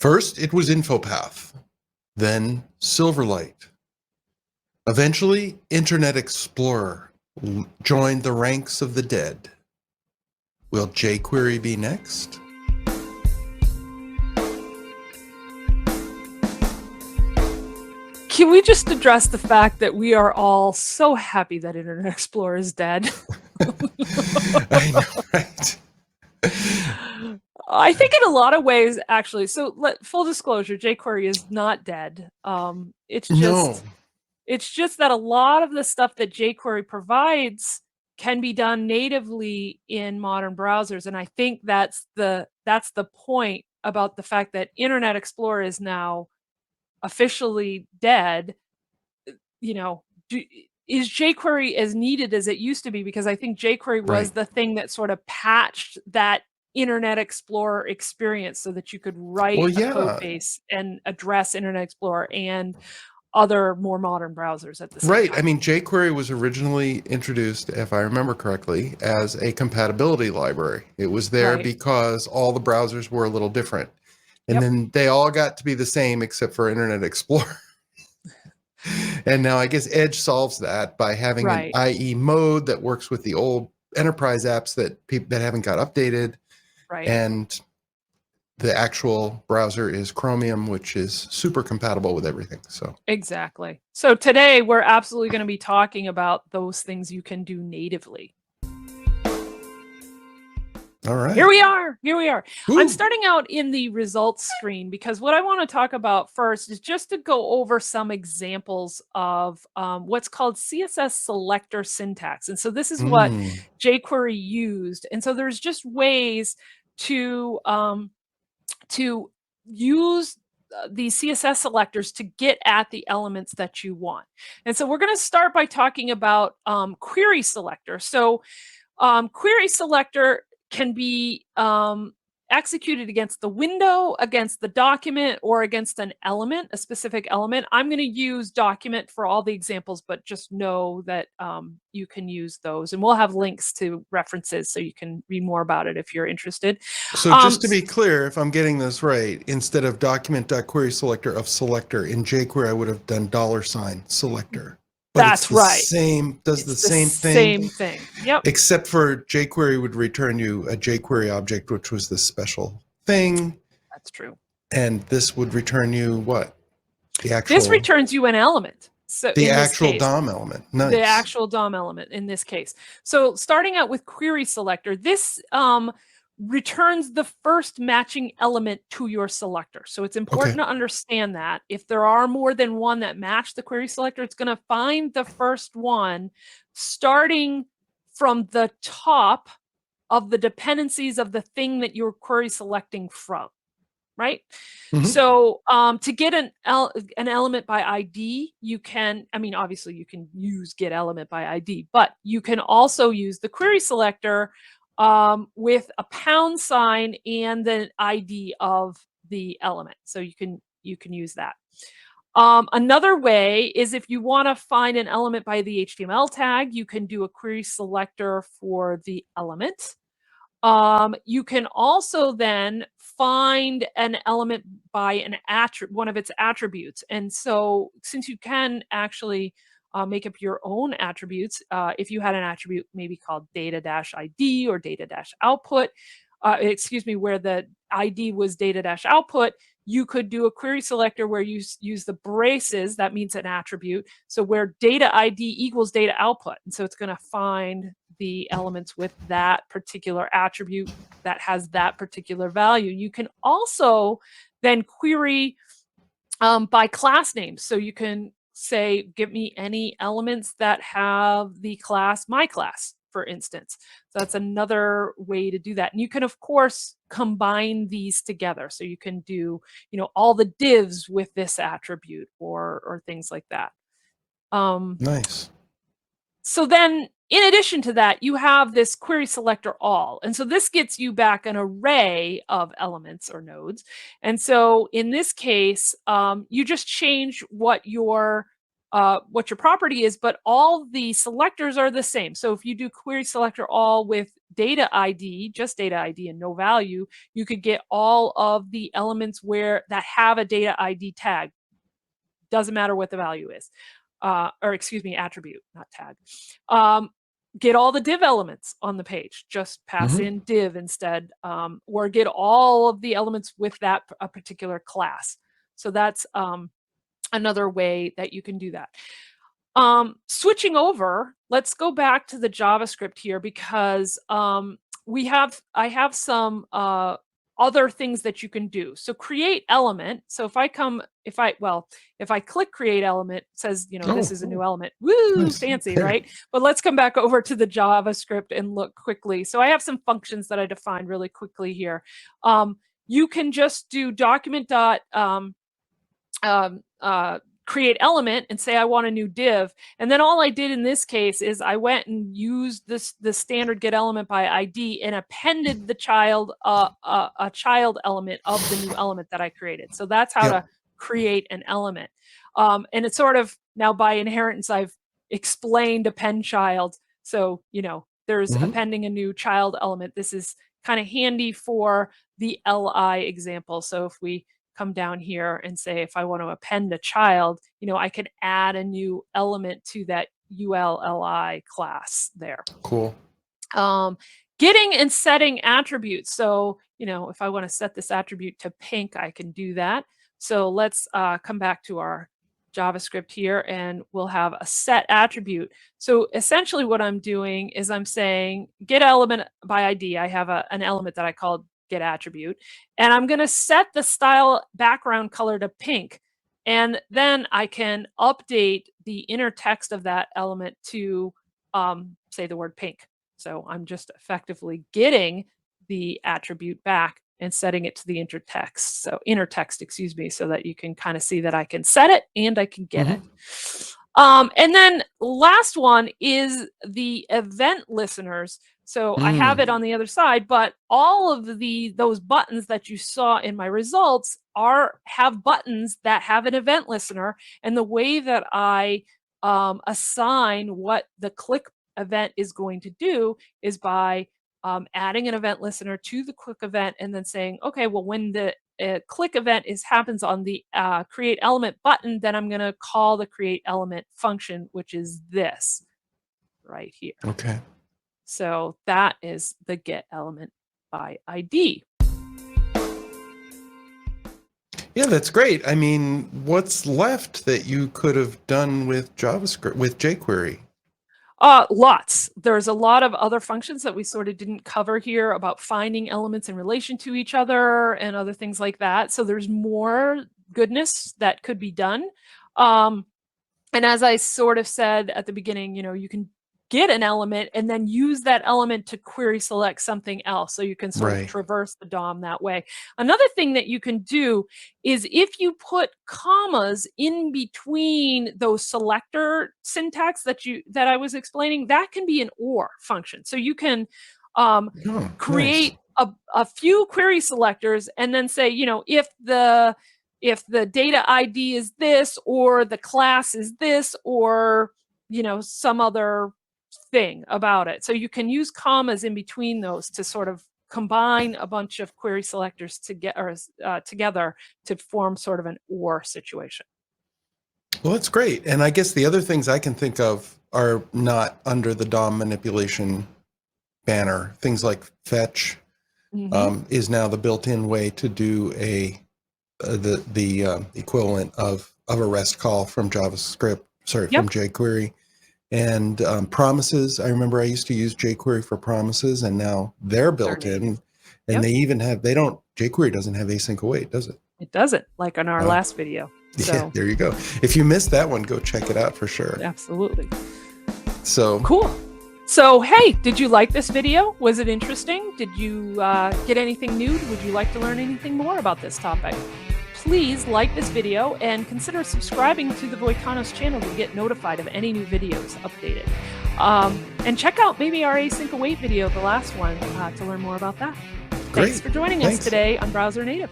First, it was InfoPath, then Silverlight. Eventually, Internet Explorer joined the ranks of the dead. Will jQuery be next? Can we just address the fact that we are all so happy that Internet Explorer is dead? I know, right? I think in a lot of ways, actually. So, full disclosure, jQuery is not dead. It's No. just that a lot of the stuff that jQuery provides can be done natively in modern browsers, and I think that's the point about the fact that Internet Explorer is now officially dead. You know, is jQuery as needed as it used to be? Because I think jQuery was Right. the thing that sort of patched that Internet Explorer experience so that you could write Well, a code yeah. base and address Internet Explorer and other more modern browsers at the same Right. time. I mean, jQuery was originally introduced, if I remember correctly, as a compatibility library. It was there Right. because all the browsers were a little different. And Yep. then they all got to be the same except for Internet Explorer. And now I guess Edge solves that by having an Right. IE mode that works with the old enterprise apps that haven't got updated. Right. And the actual browser is Chromium, which is super compatible with everything. So Exactly. So today we're absolutely going to be talking about those things you can do natively. all right. Here we are. Here we are. Woo. I'm starting out in the results screen because what I want to talk about first is just to go over some examples of what's called CSS selector syntax. And so this is what jQuery used. And so there's just ways to use these CSS selectors to get at the elements that you want. And so we're going to start by talking about query selector. So query selector can be executed against the window, against the document, or against an element, a specific element. I'm going to use document for all the examples, but just know that you can use those. And we'll have links to references so you can read more about it if you're interested. So just to be clear, if I'm getting this right, instead of document.querySelector of selector in jQuery, I would have done $selector. But That's right. Does the It's the same thing. same thing. Yep. Except for jQuery would return you a jQuery object, which was this special thing. That's true. And this would return you what? This returns you an element. So the in this actual case, DOM element. Nice. The actual DOM element in this case. So starting out with query selector, this returns the first matching element to your selector. So it's important to understand that if there are more than one that match the query selector, it's going to find the first one starting from the top of the dependencies of the thing that you're query selecting from. Right. So to get an element by ID, you can, I mean, obviously you can use get element by ID, but you can also use the query selector with a £sign and the ID of the element. So you can use that. Another way is if you want to find an element by the HTML tag, you can do a query selector for the element. You can also then find an element by an one of its attributes. And so since you can actually make up your own attributes, if you had an attribute maybe called data-id or data-output, where the ID was data-output, you could do a query selector where you use the braces, that means an attribute, so where data ID equals data output. And so it's going to find the elements with that particular attribute that has that particular value. You can also then query by class names. So you can say, give me any elements that have the class my class, for instance. So that's another way to do that. And you can, of course, combine these together. So you can do, all the divs with this attribute or things like that. Nice. So then, in addition to that, you have this query selector all. And so this gets you back an array of elements or nodes. And so in this case, you just change what your what your property is, but all the selectors are the same. So if you do query selector all with data ID, just data ID and no value, you could get all of the elements that have a data ID tag. Doesn't matter what the value is, or excuse me, attribute, not tag. Get all the div elements on the page. Just pass in div instead, or get all of the elements with that a particular class. So that's another way that you can do that. Switching over, let's go back to the JavaScript here because I have some other things that you can do. So create element. So if I click create element, it says, this is a new element. Woo, Nice. fancy, right? But let's come back over to the JavaScript and look quickly. So I have some functions that I defined really quickly here. You can just do document dot create element and say I want a new div, and then all I did in this case is I went and used the standard get element by ID and appended the child a child element of the new element that I created. So that's how to create an element, and it's sort of now by inheritance I've explained append child. So there's appending a new child element. This is kind of handy for the li example. So if we come down here and say, if I want to append a child, I can add a new element to that ULLI class there. Cool. Getting and setting attributes. So, if I want to set this attribute to pink, I can do that. So let's come back to our JavaScript here and we'll have a set attribute. So essentially what I'm doing is I'm saying get element by ID. I have an element that I called get attribute, and I'm going to set the style background color to pink, and then I can update the inner text of that element to say the word pink. So I'm just effectively getting the attribute back and setting it to the inner text, excuse me, so that you can kind of see that I can set it and I can get it. And then last one is the event listeners. So I have it on the other side, but all of those buttons that you saw in my results have buttons that have an event listener. And the way that I assign what the click event is going to do is by adding an event listener to the click event and then saying, okay, well, when the click event happens on the create element button, then I'm going to call the create element function, which is this right here. Okay. So that is the get element by ID. Yeah, that's great. I mean, what's left that you could have done with JavaScript, with jQuery? Lots. There's a lot of other functions that we sort of didn't cover here about finding elements in relation to each other and other things like that. So there's more goodness that could be done. And as I sort of said at the beginning, you can get an element and then use that element to query select something else. So you can sort of traverse the DOM that way. Another thing that you can do is if you put commas in between those selector syntax that I was explaining, that can be an OR function. So you can create a few query selectors and then say, if the data ID is this, or the class is this, or some other thing about it. So you can use commas in between those to sort of combine a bunch of query selectors together to form sort of an OR situation. Well, that's great. And I guess the other things I can think of are not under the DOM manipulation banner. Things like fetch is now the built-in way to do the equivalent of a REST call from JavaScript, from jQuery. And promises, I remember I used to use jQuery for promises, and now they're built in. And they even have, jQuery doesn't have async await, does it? It doesn't, like on our last video. So. Yeah, there you go. If you missed that one, go check it out for sure. Absolutely. So cool. So, hey, did you like this video? Was it interesting? Did you get anything new? Would you like to learn anything more about this topic? Please like this video and consider subscribing to the Voicanos channel to get notified of any new videos updated. And check out maybe our async await video, the last one, to learn more about that. Great. Thanks for joining us today on Browser Native.